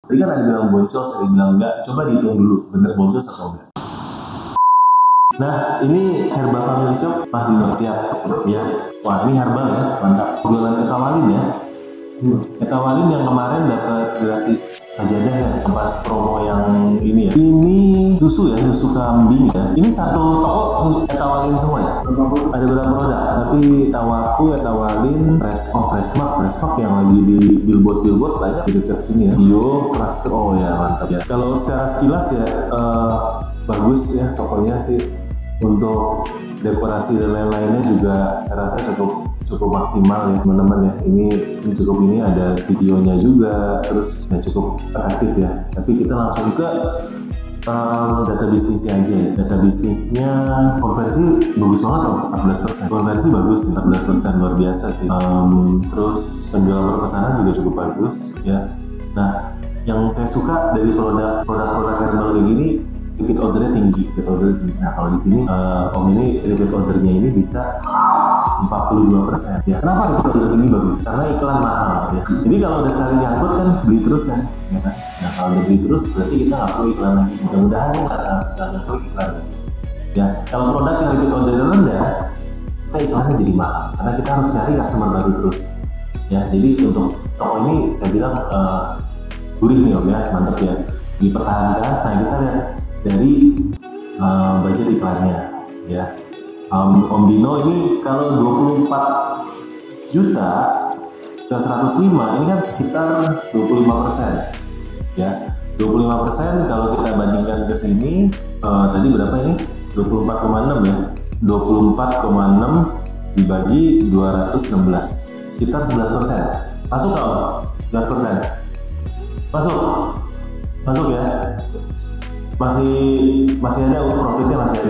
Tadi kan ada bilang boncos, ada bilang enggak. Coba dihitung dulu, bener boncos atau enggak. Nah, ini Herbal Family Shop, Mas Dino, siap ya. Wah, ini herbal ya, mantap. Jualan etawalin ya. Etawalin yang kemarin dapat gratis sajadah ya, pas promo yang ini ya. Ini susu ya, susu kambing ya. Ini satu toko etawalin semua ya. Ada beberapa produk, tapi Tawaku, etawalin, Freshmark yang lagi di billboard banyak di dekat sini ya. Bio, Cluster, oh ya mantap ya. Kalau secara sekilas ya bagus ya tokonya sih. Untuk dekorasi dan lain-lainnya juga saya rasa cukup maksimal ya teman-teman ya. Ini cukup, ini ada videonya juga, terus ya cukup atraktif ya. Tapi kita langsung ke data bisnisnya aja ya. Data bisnisnya konversi bagus banget loh, 14%. Konversi bagus, 14%, luar biasa sih. Terus penjualan perpesanan juga cukup bagus ya. Nah, yang saya suka dari produk herbal kayak gini, repeat ordernya tinggi, Nah, kalau di sini Om ini repeat ordernya ini bisa 42% ya. Kenapa repeat order tinggi bagus? Karena iklan mahal ya. Jadi kalau udah sekali nyangkut kan beli terus kan, ya kan? Nah, kalau udah beli terus berarti kita nggak perlu iklan lagi. Mudah-mudahan ya nggak perlu iklan lagi. Ya, kalau produk yang repeat order rendah, kita iklannya jadi mahal karena kita harus cari customer baru terus. Ya, jadi untuk toko ini saya bilang gurih nih Om ya, mantap ya, dipertahankan. Nah, kita lihat dari budget iklannya ya. Om Dino ini kalau 24 juta ke 105 ini kan sekitar 25% ya. 25% kalau kita bandingkan ke sini tadi berapa ini? 24,6 ya. 24,6 dibagi 216 sekitar 11%. Masuk kalau 11%? Masuk ya. Masih ada untuk profitnya, masih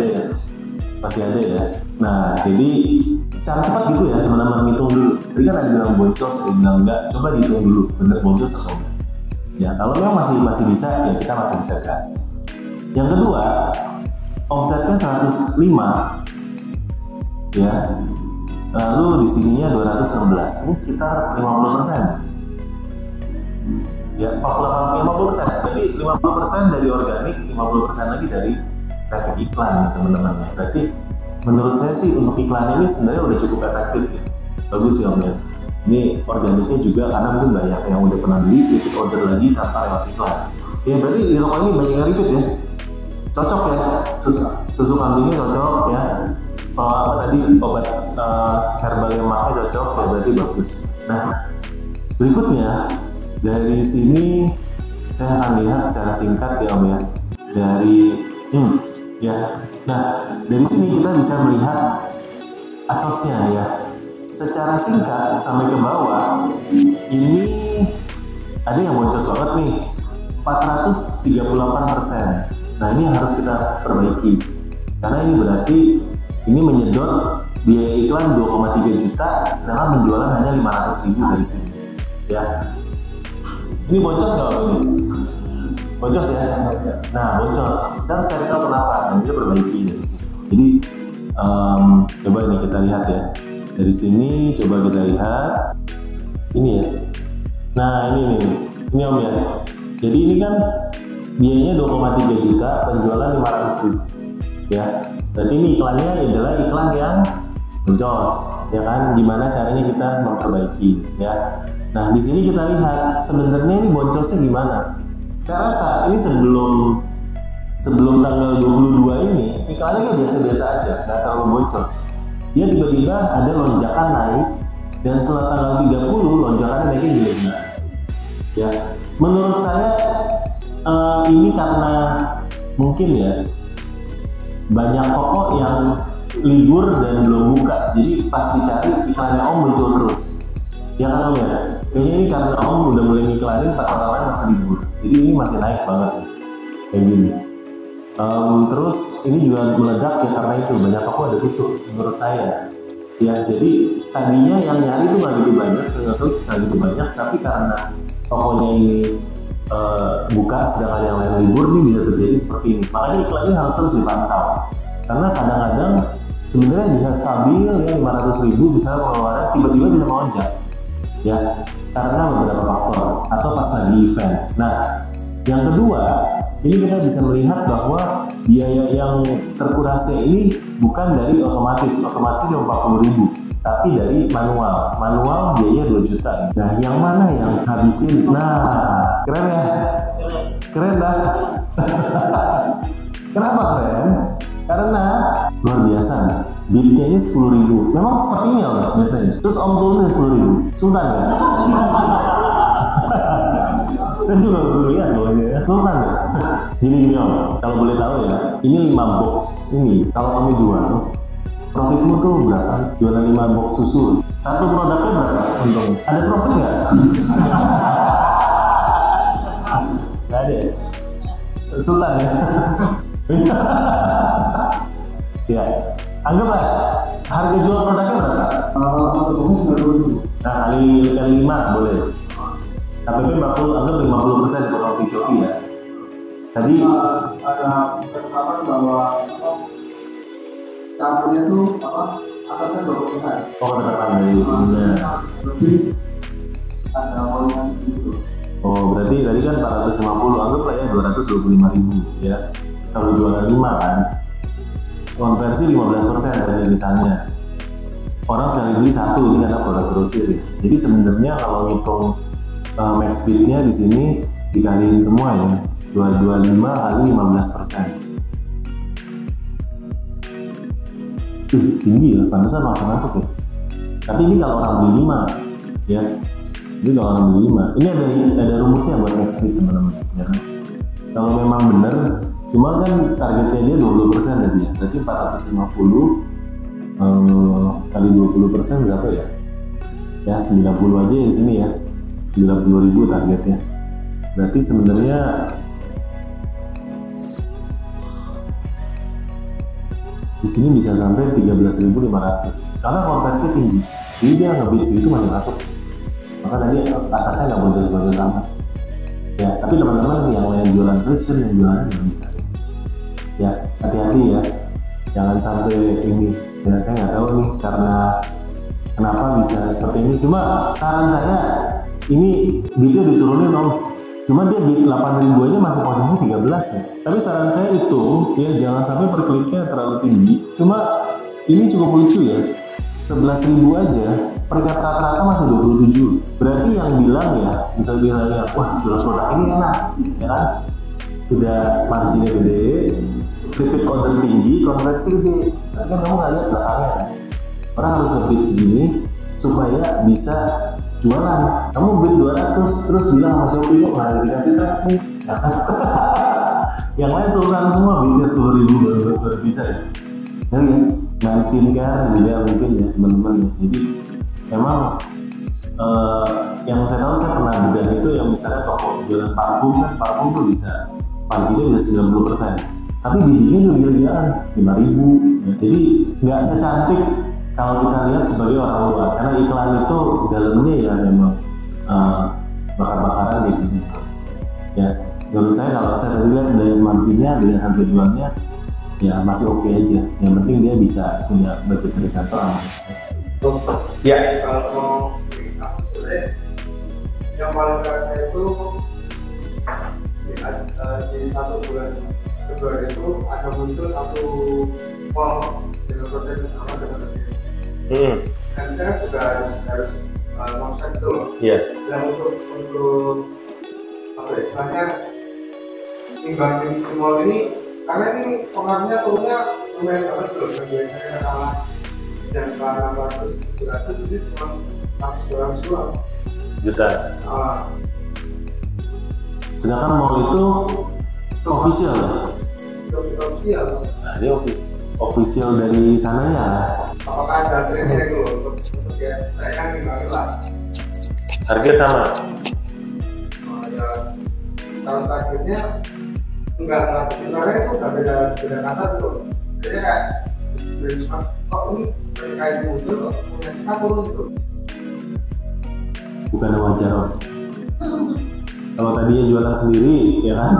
ada ya. Nah, jadi secara cepat gitu ya teman-teman, hitung dulu. Tadi kan ada bilang boncos, ada bilang enggak. Coba dihitung dulu, bener boncos atau enggak. Ya, kalau memang masih bisa, ya kita masih bisa gas. Yang kedua, omsetnya 105 ya. Lalu di sininya 216. Ini sekitar 50%. Ya, 50%, jadi 50% dari organik, 50% lagi dari traffic iklan teman-teman ya. Berarti menurut saya sih untuk iklan ini sebenarnya udah cukup efektif ya. Bagus ya Om ya. Ini organiknya juga karena mungkin banyak yang udah pernah beli, repeat order lagi tanpa lewat iklan. Ya berarti di toko ini banyak yang repeat ya. Cocok ya, susu kambingnya cocok ya. Apa tadi obat herbal yang pakai cocok ya, berarti bagus. Nah, berikutnya dari sini saya akan lihat secara singkat ya Om ya. Nah, dari sini kita bisa melihat acosnya ya. Secara singkat sampai ke bawah ini ada yang boncos banget nih, 438%. Nah, ini harus kita perbaiki karena ini berarti ini menyedot biaya iklan 2,3 juta sedangkan penjualan hanya 500.000 dari sini ya. Ini boncos nggak ini? Boncos ya? Nah, boncos. Kita harus cari tahu kenapa dan kita perbaiki dari sini. Jadi coba ini kita lihat ya. Dari sini coba kita lihat ini ya. Nah, ini Om ya. Jadi ini kan biayanya 2,3 juta, penjualan 500.000 ya. Berarti ini iklannya adalah iklan yang boncos ya kan. Gimana caranya kita memperbaiki ya. Nah, di sini kita lihat sebenarnya ini boncosnya gimana. Saya rasa ini sebelum tanggal 22 ini iklannya kayak biasa-biasa aja, nggak terlalu boncos. Dia tiba-tiba ada lonjakan naik dan setelah tanggal 30 lonjakannya naiknya gila-gila. Ya, menurut saya ini karena mungkin ya banyak toko yang libur dan belum buka, jadi pas dicari iklannya Om muncul terus. Ya kan Om ya? Kayaknya ini karena Om udah mulai ngiklanin pas orang lain masih libur. Jadi ini masih naik banget nih. Kayak gini. Terus ini juga meledak ya karena itu banyak toko ada tutup menurut saya. Ya jadi tadinya yang nyari itu nggak gitu banyak, ngeklik nggak gitu banyak, tapi karena tokonya ini buka sedangkan yang lain libur nih bisa terjadi seperti ini. Makanya iklan ini harus terus dipantau. Karena kadang-kadang sebenarnya bisa stabil ya 500.000 misalnya pengeluaran tiba-tiba bisa melonjak. Ya, karena beberapa faktor atau pas lagi event. Nah, yang kedua, ini kita bisa melihat bahwa biaya yang terkurasi ini bukan dari otomatis cuma 40.000, tapi dari manual biaya 2 juta. Nah, yang mana yang habisin? Nah, keren ya? Keren dah. Kenapa keren? Karena luar biasa nih. Beatnya ini 10.000. Memang seperti ini ya biasanya. Terus Om turunnya 10.000. Sultan ya? Saya juga baru lihat loh ini ya. Sultan ya? Gini Om, kalau boleh tahu ya, ini 5 box ini. Kalau kamu jual, profitmu tuh berapa? Jualan 5 box susu. Satu produknya berapa untungnya? Ada profit nggak? Nggak ada ya? Sultan ya? Ya, anggaplah harga jual produknya berapa? Kalau satu box 90.000. Nah, kali 5 boleh. KPP 40, anggap 50% dipotong di Shopee ya. Tadi ada ketetapan bahwa campurnya tuh atasnya 20%. oh ketetapan dari ininya. Lebih ada poin gitu. Oh berarti tadi kan 450, anggaplah ya 225.000 ya. Kalau jualan 5 kan, konversi 15% dari misalnya. Orang sekali beli 1 ini karena produk grosir ya. Jadi sebenarnya kalau ngitung max bidnya di sini dikaliin semua ini 225 kali 15%. Tinggi ya, pantesan masuk ya. Tapi ini kalau orang beli 5 ya. Jadi kalau orang beli 5, ini ada rumusnya buat max bid teman-teman ya. Kalau memang benar, cuma kan targetnya dia 20% tadi ya. Berarti 450 kali 20% berapa ya? Ya 90 aja di sini ya. 90.000 targetnya. Berarti sebenarnya di sini bisa sampai 13.500 karena konversi tinggi. Jadi dia nge-bid segitu masih masuk. Maka tadi atasnya nggak boncos-boncos amat. Ya, tapi teman-teman yang jualan fashion, yang jualan nggak bisa. Ya, hati-hati ya. Jangan sampai ini. Ya, saya nggak tahu nih karena kenapa bisa seperti ini. Cuma saran saya, ini bidnya diturunin Om. Cuma dia bid 8.000 aja masih posisi 13 ya. Tapi saran saya hitung ya jangan sampai per kliknya terlalu tinggi. Cuma ini cukup lucu ya. 11.000 aja peringkat rata-rata masih 27. Berarti yang bilang ya, bisa bilang ya, wah jual produk ini enak, ya kan? Udah marginnya gede, repeat order tinggi, konversi gede. Tapi kan kamu nggak lihat belakangnya kan? Orang harus nge-bid segini supaya bisa jualan. Kamu bid 200 terus bilang sama Shopee kok nggak dikasih traffic. Yang lain sultan semua bidnya 10.000 baru bisa ya. Jadi ya main skincare juga mungkin ya teman-teman ya. Jadi memang yang saya tahu saya pernah bedah itu yang misalnya toko jualan parfum kan, parfum tuh bisa marginnya bisa 90%. Tapi biddingnya juga gila-gilaan 5.000 ya. Jadi nggak secantik kalau kita lihat sebagai orang luar, karena iklan itu dalamnya ya memang bakar-bakaran gitu. Ya, menurut saya kalau saya tadi lihat dari marginnya, dengan harga jualnya, ya masih oke aja. Yang penting dia bisa punya budget dari kantor aman. Ya, kalau sebenarnya yang paling kerasa itu di 1 bulan Februari itu ada muncul satu form dengan berbeda sama dengan kan kita juga harus nomset itu loh. Iya. Yang untuk apa ya, istilahnya imbangin semua ini, karena ini pengaruhnya turunnya lumayan banget loh. Yang biasanya kalah dan karena 400-700 ini cuma 100-200 juta. Sedangkan mall itu official. Official. Nah, dia official dari sananya kan. Apakah ada trendnya itu untuk ya saya gimana lah. Harga sama. Ya, kalau targetnya enggak sebenarnya itu udah beda kata tuh. Jadi kayak benchmark kok ini kayak muncul kok punya kita turun gitu. Bukan wajar Om. Kalau tadi yang jualan sendiri ya kan.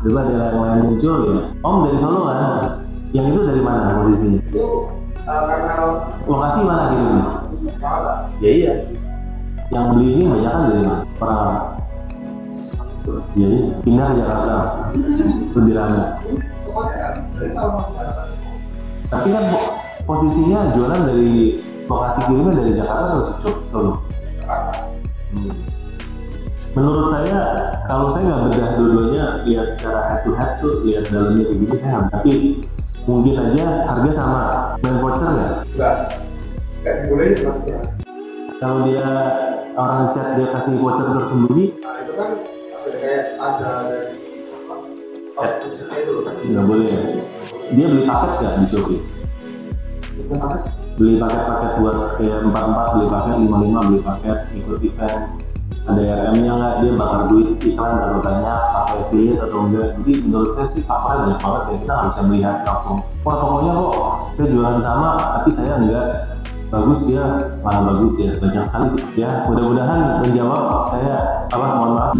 Coba ada yang lain muncul ya. Om dari Solo kan? Yang itu dari mana posisinya? Itu karena Lokasi mana kirimnya? salah. Ya iya. Yang beli ini banyak kan dari mana? Orang iya, pindah ke Jakarta lebih ramai. Tapi kan posisinya jualan dari lokasi kirimnya dari Jakarta atau Solo? Menurut saya, kalau saya nggak bedah dua-duanya, lihat secara head to head tuh, lihat dalamnya kayak gitu saya nggak bisa. Tapi mungkin aja harga sama. Main voucher ya? Nggak dibolehin maksudnya. Kalau dia orang chat dia kasih voucher tersembunyi, Nah itu kan kayak ada dari pusatnya itu kan. nggak boleh ya. Dia beli paket nggak di Shopee? Beli paket-paket buat kayak 44, beli paket 55, beli paket ikut event, ada RM-nya nggak, dia bakar duit iklan berapa banyak, pakai affiliate atau enggak. Jadi menurut saya sih faktornya banyak banget ya, kita nggak bisa melihat langsung wah pokoknya kok saya jualan sama tapi saya enggak bagus, dia malah bagus ya. Banyak sekali sih ya. Mudah-mudahan menjawab saya mohon maaf.